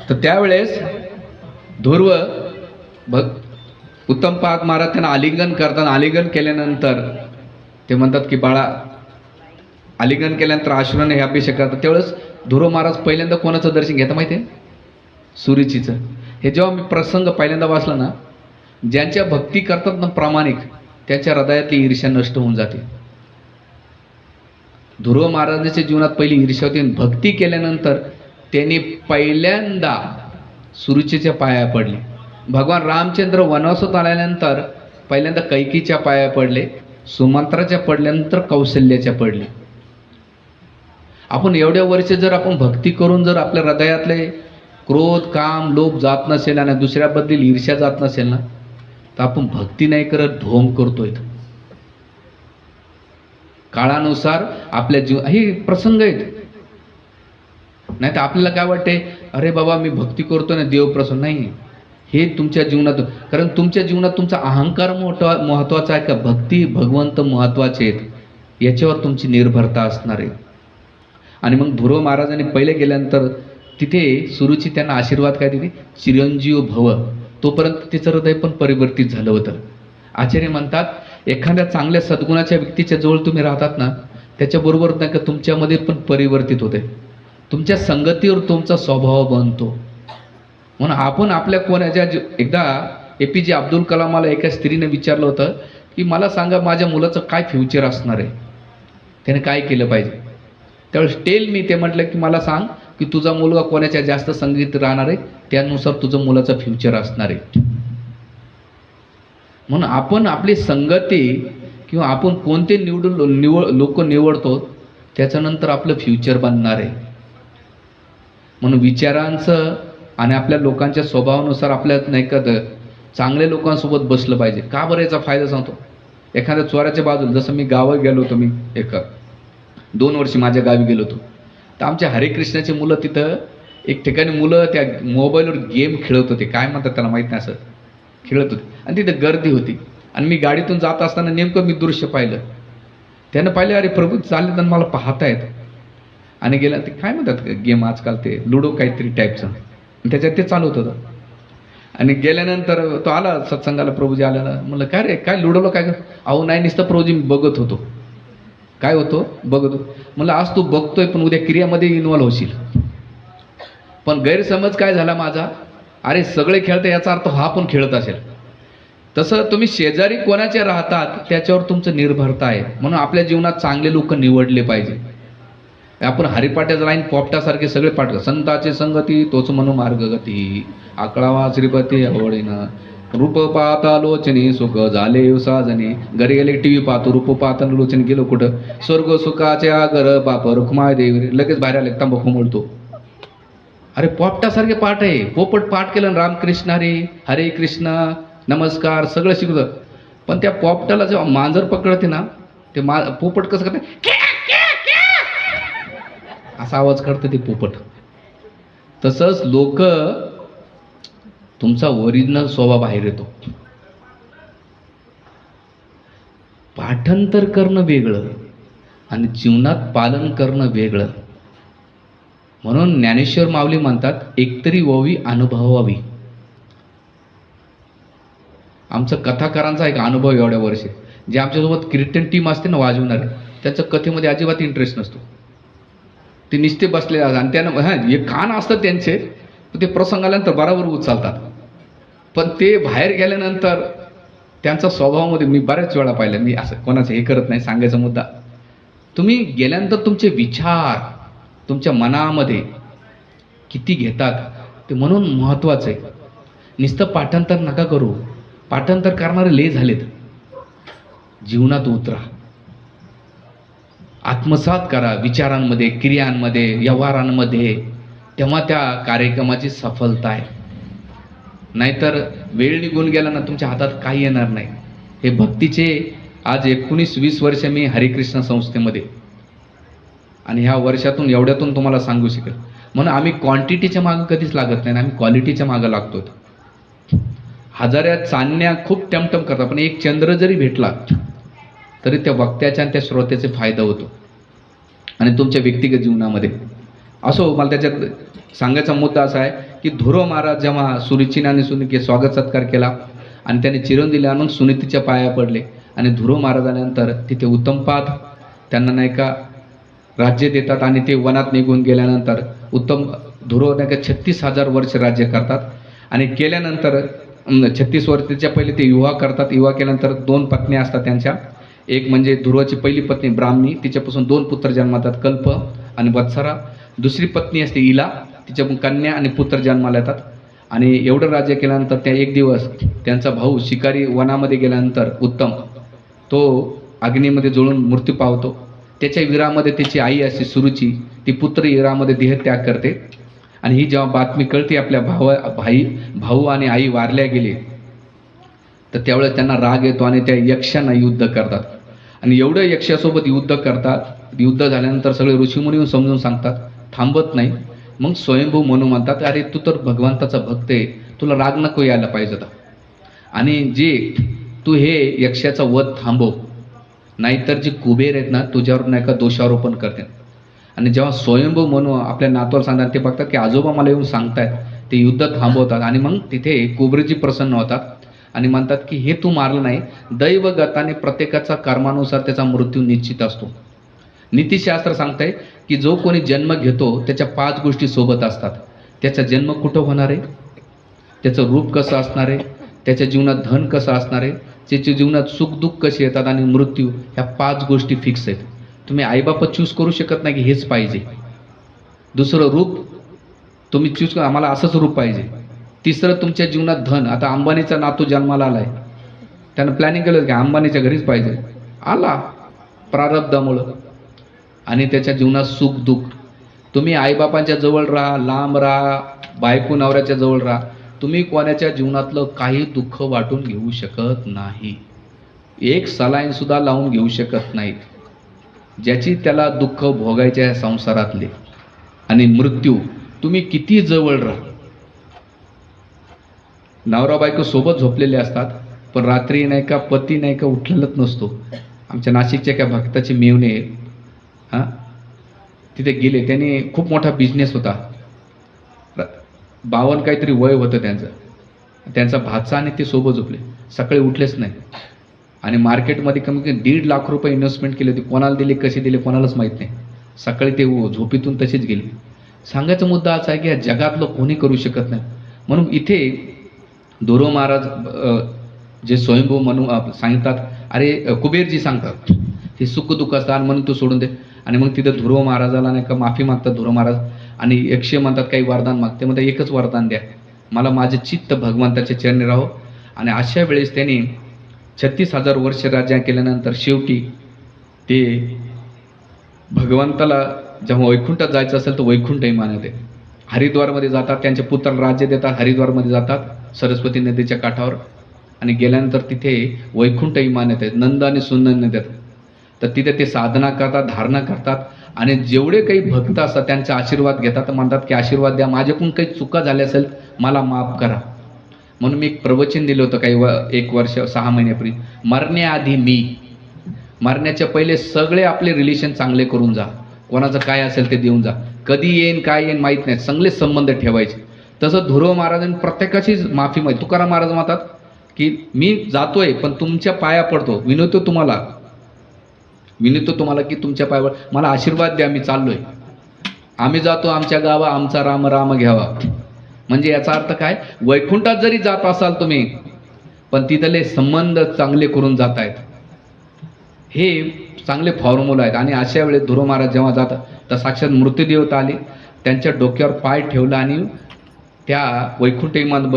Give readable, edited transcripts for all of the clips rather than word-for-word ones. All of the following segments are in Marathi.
तर त्यावेळेस ध्रुव उत्तमपाद महाराज त्यांना आलिंगन करतात. आलिंगन केल्यानंतर ते म्हणतात की बाळा, आलिंगन केल्यानंतर आश्रूने हे अभिषेक करतात. त्यावेळेस ध्रुव महाराज पहिल्यांदा कोणाचं दर्शन घेता माहिती आहे? सुरुचीचं. हे जेव्हा मी प्रसंग पहिल्यांदा वाचला ना, ज्यांच्या भक्ती करतात ना प्रामाणिक, त्यांच्या हृदयातली ईर्ष्या नष्ट होऊन जाते. ध्रुव महाराजांच्या जीवनात पहिली ईर्ष्या होती. भक्ती केल्यानंतर त्यांनी पहिल्यांदा सुरुचीच्या पाया पडले. भगवान रामचंद्र वनवासात आल्यानंतर पहिल्यांदा कैकीच्या पाया पडले, सुमंत्राच्या पडल्यानंतर कौशल्याच्या पडले. आपण एवढ्या वर्ष जर आपण भक्ती करून जर आपल्या हृदयातले क्रोध, काम, लोभ जात नसेल आणि दुसऱ्याबद्दल ईर्ष्या जात नसेल ना, तर आपण भक्ती नाही करत, ढोंग करतोय. काळानुसार आपल्या हे प्रसंग आहेत. नाही तर आपल्याला काय वाटते, अरे बाबा मी भक्ती करतोय ना, देव प्रसन्न नाही. हे तुमच्या जीवनात, कारण तुमच्या जीवनात तुमचा अहंकार महत्वाचा आहे का भक्ती भगवंत महत्वाचे आहेत, याच्यावर तुमची निर्भरता असणार आहे. आणि मग ध्रुव महाराजांनी पहिले गेल्यानंतर तिथे सुरुची त्यांना आशीर्वाद काय दिली, चिरंजीव भव. तोपर्यंत तिचं हृदय पण परिवर्तित झालं होतं. आचार्य म्हणतात, एखाद्या चांगल्या सद्गुणाच्या व्यक्तीच्या जवळ तुम्ही राहतात ना, त्याच्याबरोबर नाही का तुमच्यामध्ये पण परिवर्तित होते. तुमच्या संगतीवर तुमचा स्वभाव बनतो. म्हणून आपण आपल्या कोणाच्या एकदा APJ अब्दुल कलामाला एका स्त्रीने विचारलं होतं की मला सांगा माझ्या मुलाचं काय फ्युचर असणार आहे, त्याने काय केलं पाहिजे. त्यावेळेस टेल मी, ते म्हटलं की मला सांग की तुझा मुलगा कोणाच्या जास्त संगीत राहणार आहे, त्यानुसार तुझं मुलाचं फ्युचर असणार आहे. म्हणून आपण आपली संगती किंवा आपण कोणते लोक निवडतो त्याच्यानंतर आपलं फ्युचर बनणार आहे. म्हणून विचारांचं आणि आपल्या लोकांच्या स्वभावानुसार आपल्या नाही का चांगल्या लोकांसोबत बसलं पाहिजे. का बरं याचा फायदा सांगतो. एखाद्या चोराच्या बाजूला, जसं मी गावात गेलो होतो, मी 2 वर्ष माझ्या गावी गेलो होतो, तर आमच्या हरिकृष्णाची मुलं तिथं एक ठिकाणी मुलं त्या मोबाईलवर गेम खेळत होते, काय म्हणतात त्याला माहीत नाही, असं खेळत होते. आणि तिथं गर्दी होती. आणि मी गाडीतून जात असताना नेमकं मी दृश्य पाहिलं. त्यानं पाहिलं, अरे प्रभू चालले तर मला पाहतायत. आणि गेला ते काय म्हणतात गेम आजकाल, ते लुडो काहीतरी टाईपचं, त्याच्यात ते चालू होतं. आणि गेल्यानंतर तो आला सत्संगाला, प्रभूजी आल्याला. म्हणलं काय रे, काय लुडोला काय? अहो नाही, नुसतं प्रभूजी मी बघत होतो. काय होतो? बघत होतो. म्हणलं आज तू बघतोय पण उद्या क्रियामध्ये इन्व्हॉल्व होशील. पण गैरसमज काय झाला माझा, अरे सगळे खेळते याचा अर्थ हा पण खेळत असेल. तसं तुम्ही शेजारी कोणाचे राहतात त्याच्यावर तुमचं निर्भरता आहे. म्हणून आपल्या जीवनात चांगले लोक निवडले पाहिजे. आपण हरिपाट्याचं लाईन पोपटासारखे सगळे पाठ, संताचे संगती तोच म्हणू मार्गगती, आकळावा श्रीपती आवडीनं, रूप पाहता लोचनी सुख झाले साजने, घरी गेले TV पाहतो, रूप पाहता लोचनी गेलो कुठं, स्वर्ग सुखाचे आगर बाप रुक्माय देवी, लगेच बाहेर आले तंबाखू म्हणतो. अरे पोपटासारखे पाठ आहे. पोपट पाठ केलं, रामकृष्ण हरे कृष्ण नमस्कार सगळं शिकवतं. पण त्या पोपटाला जेव्हा मांजर पकडते ना, ते पोपट कसं करते, असा आवाज करते ते पोपट. तसंच लोक तुमचा ओरिजिनल स्वभाव बाहेर येतो. पाठांतर करणं वेगळं आणि जीवनात पालन करणं वेगळं. म्हणून ज्ञानेश्वर माऊली म्हणतात, एकतरी व्हावी अनुभवावी. आमचा कथाकारांचा एक अनुभव एवढ्या वर्षी, जे आमच्यासोबत कीर्तन टीम असते ना वाजवणारे, त्यांचं कथेमध्ये अजिबात इंटरेस्ट नसतो. ते निस्ते बसले आणि त्यांना हे कान असतात त्यांचे, ते प्रसंग आल्यानंतर बरोबर उचलतात. पण ते बाहेर गेल्यानंतर त्यांचा स्वभावामध्ये मी बऱ्याच वेळा पाहिलं. मी असं कोणाचं हे करत नाही, सांगायचा मुद्दा, तुम्ही गेल्यानंतर तुमचे विचार तुमच्या मनामध्ये किती घेतात ते म्हणून महत्त्वाचं आहे. नुसतं पाठांतर नका करू. पाठांतर करणारे लय झालेत. जीवनात उतरा, आत्मसात करा विचारांमध्ये, क्रियांमध्ये, व्यवहारांमध्ये, तेव्हा त्या कार्यक्रमाची सफलता आहे. नाहीतर वेळ निघून गेला ना, तुमच्या हातात काही येणार नाही. हे भक्तीचे आज 19-20 वर्ष मी हरिकृष्ण संस्थेमध्ये, आणि ह्या वर्षातून एवढ्यातून तुम्हाला सांगू शकेल. म्हणून आम्ही क्वांटिटीच्या मागं कधीच लागत नाही, आम्ही क्वालिटीच्या मागं लागतो. हजाऱ्या चांदण्या खूप टमटम करतात, पण एक चंद्र जरी भेटला तरी त्या वक्त्याच्या आणि त्या श्रोत्याचे फायदा होतो. आणि तुमच्या व्यक्तिगत जीवनामध्ये असो, मला त्याच्यात सांगायचा मुद्दा असा आहे की ध्रुव महाराज जेव्हा सुरुचीने आणि सुनीचे स्वागत सत्कार केला आणि त्याने चिरून दिले आणि मग सुनीतीच्या पाया पडले आणि ध्रुव महाराज आल्यानंतर तिथे उत्तमपाद त्यांना नाही का राज्य देतात आणि ते वनात निघून गेल्यानंतर उत्तम ध्रुव नाही का 36,000 वर्ष राज्य करतात आणि केल्यानंतर 36 वर्षाच्या पहिले ते विवाह करतात. विवाह केल्यानंतर 2 पत्नी असतात त्यांच्या. एक म्हणजे ध्रुवाची पहिली पत्नी ब्राह्मणी, तिच्यापासून 2 पुत्र जन्मातात, कल्प आणि वत्सरा. दुसरी पत्नी असते इला, तिच्याकडून कन्या आणि पुत्र जन्माला येतात. आणि एवढं राज्य केल्यानंतर त्या एक दिवस त्यांचा भाऊ शिकारी वनामध्ये गेल्यानंतर उत्तम तो अग्नीमध्ये जळून मृत्यू पावतो. त्याच्या विरामध्ये त्याची आई असते सुरुची, ती पुत्र विरामध्ये देहत्याग करते. आणि ही जेव्हा बातमी कळते आपल्या भाऊ आणि आई वारल्या गेले तर त्यावेळेस त्यांना राग येतो आणि त्या यक्षांना युद्ध करतात. आणि एवढं यक्षासोबत युद्ध करतात. युद्ध झाल्यानंतर सगळे ऋषीमुनी येऊन समजून सांगतात, थांबत नाही. मग स्वयंभू म्हणून म्हणतात, अरे तू तर भगवंताचा भक्त आहे, तुला राग नको यायला पाहिजे होता आणि जे तू हे यक्षाचा वध थांबव, नाहीतर जे कुबेर आहेत ना तुझ्यावर नाही का दोषारोपण करते. आणि जेव्हा स्वयंभू म्हणून आपल्या नातवाला सांगतात ते बघतात की आजोबा मला येऊन सांगतायत, ते युद्ध थांबवतात आणि मग तिथे कुबेरजी प्रसन्न होतात आणि म्हणतात की हे तू मारलं नाही, दैवगताने प्रत्येकाचा कर्मानुसार त्याचा मृत्यू निश्चित असतो. नीतिशास्त्र सांगतंय की जो कोणी जन्म घेतो त्याच्या 5 गोष्टी सोबत असतात. त्याचा जन्म कुठं होणार आहे, त्याचं रूप कसं असणार आहे, त्याच्या जीवनात धन कसं असणार आहे, त्याच्या जीवनात सुखदुःख कसे येतात आणि मृत्यू, ह्या 5 गोष्टी फिक्स आहेत. तुम्ही आईबापा चूज करू शकत नाही की हेच पाहिजे. दुसरं रूप तुम्ही चूज करा, आम्हाला असंच रूप पाहिजे. तिसरं तुमच्या जीवनात धन. आता अंबानीचा नातू जन्माला आलाय, त्यानं प्लॅनिंग केलं की अंबानीच्या घरीच पाहिजे, आला प्रारब्धामुळं. आणि त्याच्या जीवनात सुख दुःख. तुम्ही आईबापांच्या जवळ राहा, लांब राहा, बायको नवऱ्याच्या जवळ राहा, तुम्ही कोणाच्या जीवनातलं काही दुःख वाटून घेऊ शकत नाही. एक सलाईन सुद्धा लावून घेऊ शकत नाहीत. ज्याची त्याला दुःख भोगायचे आहे संसारातले. आणि मृत्यू तुम्ही किती जवळ राहा, नवरा बायको सोबत झोपलेले असतात पण रात्री नाही का पती नाही का उठलेलाच नसतो. आमच्या नाशिकच्या एका भक्ताचे मेवणे तिथे गेले, त्यांनी खूप मोठा बिझनेस होता, 52 काहीतरी वय होतं त्यांचं. त्यांचा भाचा आणि ते सोबत झोपले, सकाळी उठलेच नाही. आणि मार्केटमध्ये कमी कमी 1.5 लाख रुपये इन्व्हेस्टमेंट केले होते, कोणाला दिले कसे दिले कोणालाच माहीत नाही. सकाळी ते झोपेतून तसेच गेले. सांगायचा मुद्दा असा आहे की या जगातलं कोणी करू शकत नाही. म्हणून इथे ध्रुव महाराज जे स्वयंभू म्हणून सांगतात, अरे कुबेरजी सांगतात हे सुख दुःख असतात म्हणून तू सोडून दे. आणि मग तिथं ध्रुव महाराजाला नाही का माफी मागतात ध्रुव महाराज. आणि यक्ष म्हणतात काही वरदान मागते, म्हणतात एकच वरदान द्या, मला माझे चित्त भगवंताच्या चरणी राहो. आणि अशा वेळेस त्यांनी 36,000 वर्ष राज्य केल्यानंतर शेवटी ते भगवंताला जेव्हा वैकुंठात जायचं असेल तर वैकुंठ विमान येते. हरिद्वारमध्ये जातात, त्यांचे पुत्राला राज्य देतात, हरिद्वारमध्ये जातात सरस्वती नदीच्या काठावर. आणि गेल्यानंतर तिथे वैकुंठ विमान येते, नंद आणि सुनंद येतात. तर तिथे ते साधना करतात, धारणा करतात आणि जेवढे काही भक्त असतात त्यांचा आशीर्वाद घेतात. म्हणतात की आशीर्वाद द्या, माझ्याकडून काही चुका झाल्या असेल मला माफ करा. म्हणून मी एक प्रवचन दिलं होतं काही 1 वर्ष 6 महिन्यापूर्वी, मरण्याआधी मी, मरण्याच्या पहिले सगळे आपले रिलेशन चांगले करून जा, कोणाचं काय असेल ते देऊन जा, कधी येईन काय येईन माहीत नाही, चांगले संबंध ठेवायचे. तसं ध्रुव महाराजांनी प्रत्येकाची माफी मागितली. तुकाराम महाराज म्हणतात की मी जातोय पण तुमच्या पाया पडतो, विनवतो तुम्हाला की तुमच्या पायावर मला आशीर्वाद द्या, मी चाललोय, आम्ही जातो आमच्या गावा, आमचा राम राम घ्यावा. म्हणजे याचा अर्थ काय, वैकुंठात जरी जात असाल तुम्ही पण तिथले संबंध चांगले करून जात आहेत, हे चांगले फॉर्म्युला आहेत. आणि अशा वेळेस ध्रुव महाराज जेव्हा जातात तर साक्षात मृत्यूदेवता आली, त्यांच्या डोक्यावर पाय ठेवला आणि त्या वैकुंठ विमान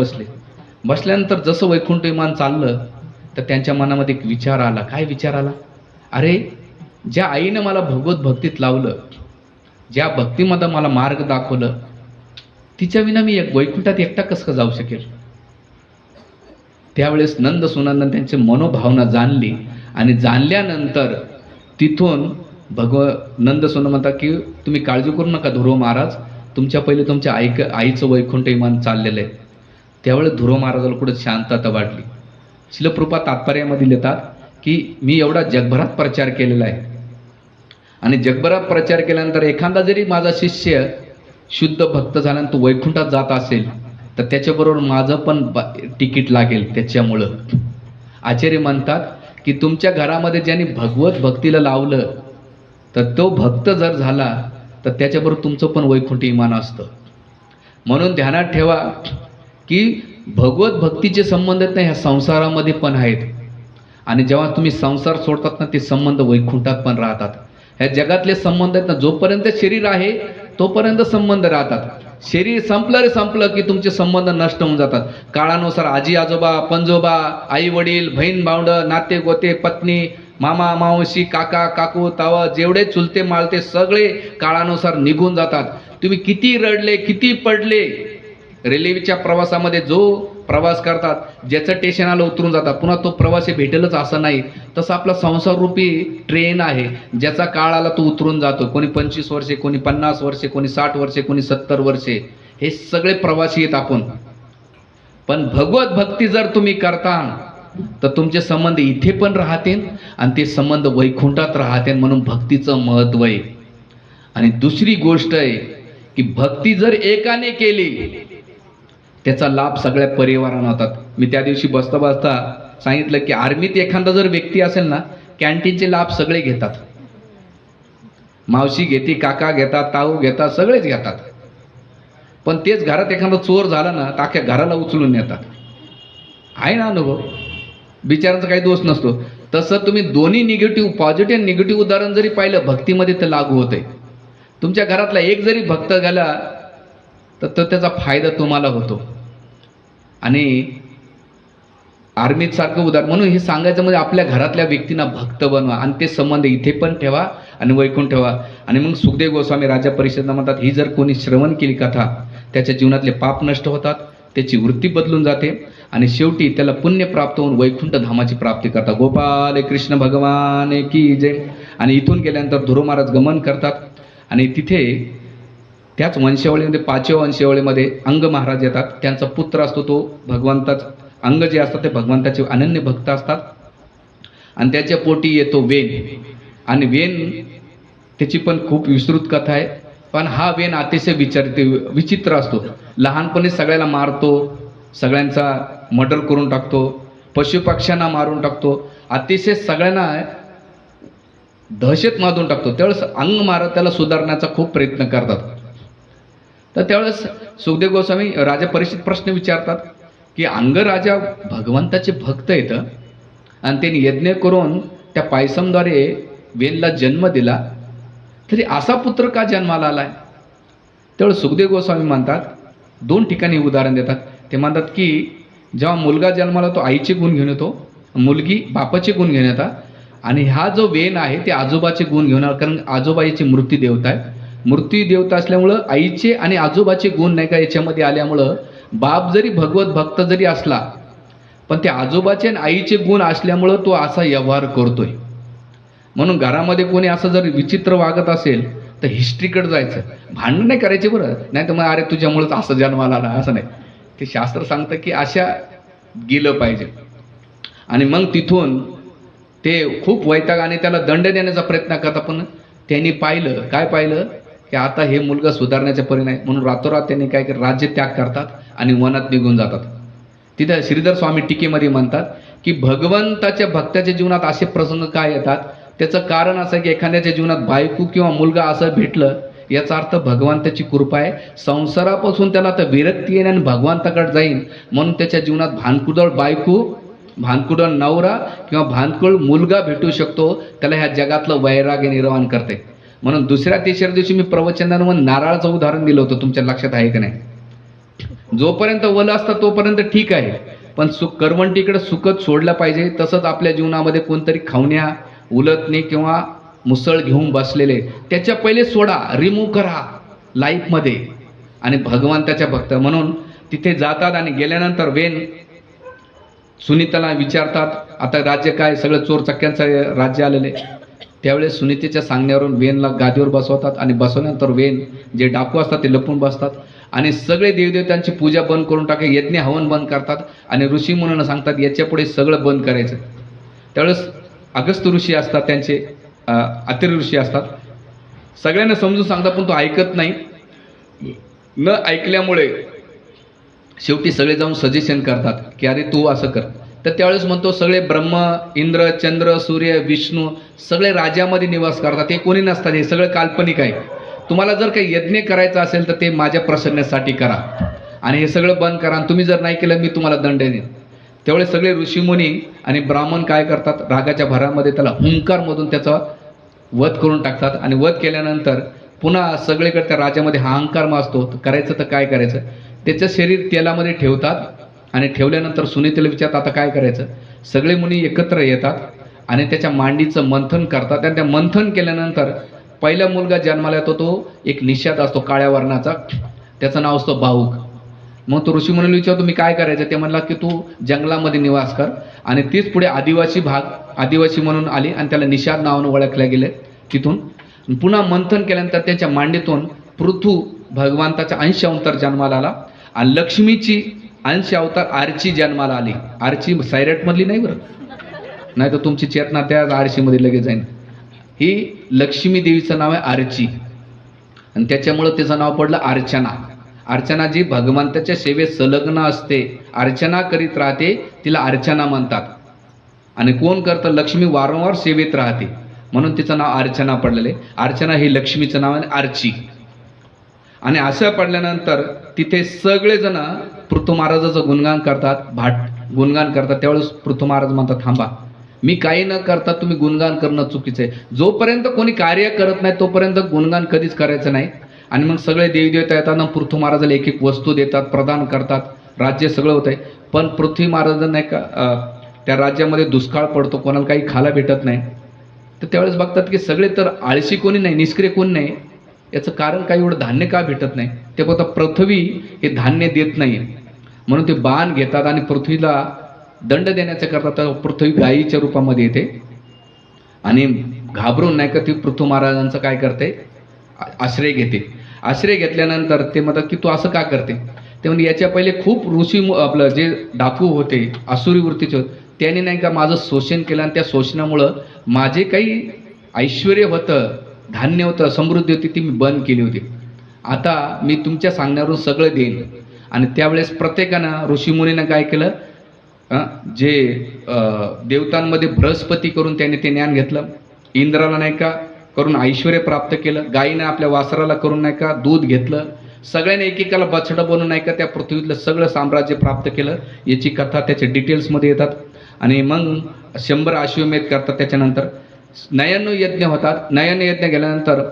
बसल्यानंतर जसं वैकुंठ विमान चाललं तर त्यांच्या मनामध्ये एक विचार आला. काय विचार आला, अरे ज्या आईनं मला भगवत भक्तीत लावलं, ज्या भक्तीमध्ये मला मार्ग दाखवलं, तिच्या विना मी वैकुंठात एकटा कसं जाऊ शकेल. त्यावेळेस नंद सुनंदन त्यांची मनोभावना जाणली आणि जाणल्यानंतर तिथून नंद सुनंद म्हणतात की तुम्ही काळजी करू नका ध्रुव महाराज, तुमच्या पहिले तुमच्या आईचं वैकुंठ विमान चाललेलं आहे. त्यावेळेस ध्रुव महाराजाला कुठं शांतता वाटली. शिलप्रभुपाद तात्पर्यामध्ये लिहितात की मी एवढा जगभरात प्रचार केलेला आहे आणि जगभरात प्रचार केल्यानंतर एखादा जरी माझा शिष्य शुद्ध भक्त झाल्यानं तो वैकुंठात जात असेल तर त्याच्याबरोबर माझं पण तिकीट लागेल. त्याच्यामुळं आचार्य म्हणतात की तुमच्या घरामध्ये ज्यांनी भगवत भक्तीला लावलं तर तो भक्त जर झाला तर त्याच्याबरोबर तुमचं पण वैकुंठ इमान असतं. म्हणून ध्यानात ठेवा की भगवत भक्तीचे संबंध आहेत ना ह्या संसारामध्ये पण आहेत, आणि जेव्हा तुम्ही संसार सोडतात ना ते संबंध वैकुंठात पण राहतात. ह्या जगातले संबंध आहेत ना, जोपर्यंत शरीर आहे तोपर्यंत संबंध राहतात. शरीर संपलं रे संपलं की तुमचे संबंध नष्ट होऊन जातात. काळानुसार आजी आजोबा, पणजोबा, आई वडील, बहीण भावंड, नाते गोते, पत्नी, मामा मावशी, काका काकू, तावा, जेवढे चुलते माळते सगळे काळानुसार निघून जातात. तुम्ही किती रडले, किती पडले, रेल्वेच्या प्रवासामध्ये जो प्रवास करतात, ज्याचं स्टेशन आलं उतरून जातात, पुन्हा तो प्रवासी भेटेलच असं नाही. तसं आपला संसाररूपी ट्रेन आहे, ज्याचा काळ आला तो उतरून जातो. कोणी 25 वर्षे, कोणी 50 वर्षे, कोणी 60 वर्षे, कोणी 70 वर्षे, हे सगळे प्रवासी आहेत आपण. पण भगवत भक्ती जर तुम्ही करता तर तुमचे संबंध इथे पण राहतील आणि ते संबंध वैकुंठात राहतील. म्हणून भक्तीचं महत्त्व आहे. आणि दुसरी गोष्ट आहे की भक्ती जर एकाने केली त्याचा लाभ सगळ्या परिवारांना होतात. मी त्या दिवशी बसता बसता सांगितलं की आर्मीत एखादा जर व्यक्ती असेल ना, कॅन्टीनचे लाभ सगळे घेतात. मावशी घेते, काका घेतात, ताऊ घेतात, सगळेच घेतात. पण तेच घरात एखादा चोर झाला ना तर अख्ख्या घराला उचलून नेतात. आहे ना अनुभव, बिचारांचा काही दोष नसतो. तसं तुम्ही दोन्ही निगेटिव्ह, पॉझिटिव्ह आणि निगेटिव्ह उदाहरण जरी पाहिलं भक्तीमध्ये तर लागू होतंय. तुमच्या घरातला एक जरी भक्त गेला तर त्याचा फायदा तुम्हाला होतो. आणि आर्मीत सारखं उदाहरण म्हणून हे सांगायचं म्हणजे आपल्या घरातल्या व्यक्तींना भक्त बनवा आणि ते संबंध इथे पण ठेवा आणि वैकुंठ ठेवा. आणि मग सुखदेव गोस्वामी राजा परिषदेला म्हणतात, ही जर कोणी श्रवण केली कथा त्याच्या जीवनातले पाप नष्ट होतात, त्याची वृत्ती बदलून जाते आणि शेवटी त्याला पुण्य प्राप्त होऊन वैकुंठ धामाची प्राप्ती करतात. गोपाल कृष्ण भगवान की जय. आणि इथून गेल्यानंतर ध्रुव महाराज गमन करतात आणि तिथे त्याच वंशावळीमध्ये 5व्या वंशावळीमध्ये अंग महाराज येतात. त्यांचा पुत्र असतो तो भगवंताचा, अंग जे असतात ते भगवंताचे अनन्य भक्त असतात. आणि त्याच्या पोटी येतो वेन. आणि वेन त्याची पण खूप विस्तृत कथा आहे. पण हा वेन अतिशय विचित्र असतो. लहानपणी सगळ्याला मारतो, सगळ्यांचा मर्डर करून टाकतो, पशुपक्ष्यांना मारून टाकतो, अतिशय सगळ्यांना दहशत मारून टाकतो. त्यावेळेस अंग महाराज त्याला सुधारण्याचा खूप प्रयत्न करतात. तर त्यावेळेस सुखदेव गोस्वामी राजा परीक्षित प्रश्न विचारतात की अंग राजा भगवंताचे भक्त आहेत आणि त्यांनी यज्ञ करून त्या पायसमद्वारे वेनला जन्म दिला, तरी असा पुत्र का जन्माला आलाय? त्यावेळेस सुखदेव गोस्वामी म्हणतात, 2 ठिकाणी उदाहरण देतात. ते म्हणतात की जेव्हा मुलगा जन्माला तो आईचे गुण घेऊन येतो, मुलगी बापाचे गुण घेऊन येतात, आणि हा जो वेन आहे ते आजोबाचे गुण घेऊन, कारण आजोबा याची मृत्यू देवता आहे. मृत्यू देवता असल्यामुळं आईचे आणि आजोबाचे गुण नाही का याच्यामध्ये आल्यामुळं बाप जरी भगवत भक्त जरी असला पण ते आजोबाचे आणि आईचे गुण असल्यामुळं तो असा व्यवहार करतोय. म्हणून घरामध्ये कोणी असं जर विचित्र वागत असेल तर हिस्ट्रीकडे जायचं, भांडण नाही करायचे बरं, नाही तर मग अरे तुझ्यामुळंच असं जन्माला आला असं नाही. ते शास्त्र सांगतं की अशा गेलं पाहिजे. आणि मग तिथून ते खूप वैताग आणि त्याला दंड देण्याचा प्रयत्न करतात. पण त्यांनी पाहिलं, काय पाहिलं की आता हे मुलगा सुधारण्याच्या परिणाम आहे, म्हणून रातोरात त्यांनी काय केलं, राज्य त्याग करतात आणि वनात निघून जातात. तिथं श्रीधर स्वामी टीकेमध्ये म्हणतात की भगवंताच्या भक्ताच्या जीवनात असे प्रसंग काय येतात, त्याचं कारण असं की एखाद्याच्या जीवनात बायको किंवा मुलगा असं भेटलं, याचा अर्थ भगवंताची कृपा आहे. संसारापासून त्याला आता विरक्ती येईल आणि भगवंताकडे जाईल. म्हणून त्याच्या जीवनात भानकुदळ बायको, भानकुदळ नवरा किंवा भानकुळ मुलगा भेटू शकतो. त्याला ह्या जगातलं वैराग्य निर्माण करते. म्हणून दुसऱ्या तिसऱ्या दिवशी मी प्रवचनामध्ये नारळाचं उदाहरण दिलं होतं, तुमच्या लक्षात आहे की नाही? जोपर्यंत वल असतं तोपर्यंत ठीक आहे, पण करवंटीकडे सुकत सोडलं पाहिजे. तसंच आपल्या जीवनामध्ये कोणतरी खावण्या, उलटणे किंवा मुसळ घेऊन बसलेले, त्याच्या पहिले सोडा, रिमूव्ह करा लाईफमध्ये. आणि भगवंताच्या भक्त म्हणून तिथे जातात. आणि गेल्यानंतर वेन सुनीताला विचारतात, आता राज्य काय, सगळं चोर चक्क्यांचं राज्य आलेले. त्यावेळेस सुनीतेच्या सांगण्यावरून वेनला गादीवर बसवतात आणि बसवल्यानंतर वेन जे डाकू असतात ते लपून बसतात आणि सगळे देवदेवतांची पूजा बंद करून टाके, यज्ञ हवन बंद करतात आणि ऋषी मुनींना सांगतात याच्या पुढे सगळं बंद करायचं. त्यावेळेस अगस्त ऋषी असतात, त्यांचे अतिर ऋषी असतात, सगळ्यांना समजून सांगतात पण तो ऐकत नाही. न ऐकल्यामुळे शेवटी सगळे जाऊन सजेशन करतात की अरे तू असं कर. तर त्यावेळेस म्हणतो सगळे ब्रह्म, इंद्र, चंद्र, सूर्य, विष्णू सगळे राज्यामध्ये निवास करतात. हे कोणी नसतात, हे सगळं काल्पनिक आहे. तुम्हाला जर काही यज्ञ करायचा असेल तर ते माझ्या प्रसन्नासाठी करा आणि हे सगळं बंद करा. आणि तुम्ही जर नाही केलं मी तुम्हाला दंड देईन. त्यावेळेस सगळे ऋषीमुनी आणि ब्राह्मण काय करतात, रागाच्या भरामध्ये त्याला हुंकारमधून त्याचा वध करून टाकतात. आणि वध केल्यानंतर पुन्हा सगळीकडे त्या राज्यामध्ये हा अहंकार माजतो. तर करायचं तर काय करायचं, त्याचं शरीर तेलामध्ये ठेवतात आणि ठेवल्यानंतर सुनीतेला विचारतात आता काय करायचं. सगळे मुनी एकत्र येतात आणि त्याच्या मांडीचं मंथन करतात. आणि त्या मंथन केल्यानंतर पहिला मुलगा जन्माला येतो, तो एक निषाद असतो काळ्या वर्णाचा, त्याचं नाव असतं बाहुक. मग तो ऋषीमुनीला विचारतो मी काय करायचं. ते म्हणला की तू जंगलामध्ये निवास कर. आणि तीच पुढे आदिवासी म्हणून आली आणि त्याला निषाद नावानं ओळखल्या गेले. तिथून पुन्हा मंथन केल्यानंतर त्याच्या मांडीतून पृथू भगवंताचा अंश अवतार जन्माला आला आणि लक्ष्मीची अंश अवतार आरची जन्माला आली. आरची सायरटमधली नाही बरं, नाही तर तुमची चेतना त्या आरशीमध्ये लगेच जाईल. ही लक्ष्मी देवीचं नाव आहे आरची आणि त्याच्यामुळं त्याचं नाव पडलं अर्चना. अर्चना जी भगवंताच्या सेवेत संलग्न असते, अर्चना करीत राहते, तिला अर्चना म्हणतात. आणि कोण करतं, लक्ष्मी वारंवार सेवेत राहते म्हणून तिचं नाव अर्चना पडलेले. अर्चना हे लक्ष्मीचं नाव आहे आरची. आणि असं पडल्यानंतर तिथे सगळेजण पृथू महाराजाचं गुणगान करतात, गुणगान करतात. त्यावेळेस पृथू महाराज म्हणतात थांबा, मी काही न करता तुम्ही गुणगान करणं चुकीचं आहे. जोपर्यंत कोणी कार्य करत नाही तोपर्यंत गुणगान कधीच करायचं नाही. आणि मग सगळे देवी देवता येताना पृथ्वी महाराजाला एक एक वस्तू देतात, प्रदान करतात, राज्य सगळं होतंय. पण पृथ्वी महाराजांना नाही का त्या राज्यामध्ये दुष्काळ पडतो, कोणाला काही खायला भेटत नाही. तर त्यावेळेस बघतात की सगळे तर आळशी कोणी नाही, निष्क्रिय कोणी नाही. याचं कारण काही एवढं धान्य का भेटत नाही. ते फक्त पृथ्वी हे धान्य देत नाही म्हणून ते बाण घेतात आणि पृथ्वीला दंड देण्याचं करतात. तर पृथ्वी गायीच्या रूपामध्ये येते आणि घाबरून नाही का ती पृथ्वी महाराजांचं काय करते, आश्रय घेते. आश्रय घेतल्यानंतर ते म्हणतात की तू असं का करते. ते म्हणजे याच्या पहिले खूप ऋषी आपलं जे डाकू होते, आसुरी वृत्तीचे होते, त्यांनी नाही का माझं शोषण केलं आणि त्या शोषणामुळं माझे काही ऐश्वर होतं, धान्य होतं, समृद्धी होती, ती मी बंद केली होती. आता मी तुमच्या सांगण्यावरून सगळं देईन. आणि त्यावेळेस प्रत्येकानं ऋषीमुनीनं काय केलं, जे देवतांमध्ये बृहस्पती करून त्यांनी ते ज्ञान घेतलं. इंद्राला नाही का करून ऐश्वर प्राप्त केलं. गायीनं आपल्या वासराला करून नाही का दूध घेतलं. सगळ्यांनी एकेकाला बछडं बनवून नाही का त्या पृथ्वीतलं सगळं साम्राज्य प्राप्त केलं. याची कथा त्याच्या डिटेल्समध्ये येतात. आणि मग 100 अश्वमेध करतात. त्याच्यानंतर नयन यज्ञ होतात. नयन यज्ञ गेल्यानंतर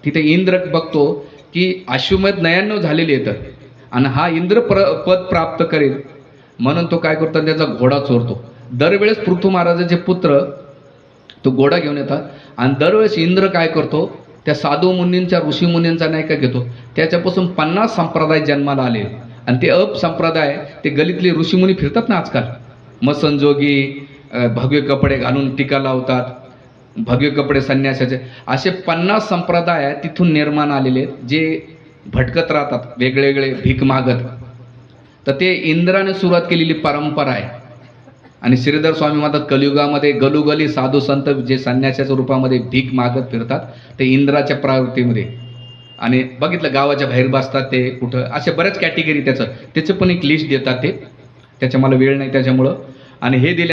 तिथे इंद्र बघतो की अश्वमेध 99 झालेले येतात आणि हा इंद्र पद प्राप्त करेल म्हणून तो काय करतो, त्याचा घोडा चोरतो. दरवेळेस पृथ्वी महाराजाचे पुत्र तो घोडा घेऊन येतात आणि दरवेळेस इंद्र काय करतो, त्या साधू मुनींचा ऋषीमुनींचा नाही का घेतो. त्याच्यापासून 50 संप्रदाय जन्माला आले आणि ते संप्रदाय ते गलीतले ऋषीमुनी फिरतात ना आजकाल, मसंजोगी, भगवे कपडे घालून टीका लावतात, भगवे कपडे संन्यासाचे, असे 50 संप्रदाय तिथून निर्माण आलेले जे भटकत राहतात वेगळे भीक मागत. तर ते इंद्राने सुरुवात केलेली परंपरा आहे. आणि श्रीधर स्वामी म्हणतात कलियुगामध्ये गलोगली साधू संत जे संन्यासाच्या रूपामध्ये भीक मागत फिरतात ते इंद्राच्या प्रवृत्तीमध्ये. आणि बघितलं गावाच्या बाहेर बसतात ते कुठं, असे बऱ्याच कॅटेगरी त्याचं पण एक लिस्ट देतात ते. त्याच्या मला वेळ नाही त्याच्यामुळं. आणि हे दिले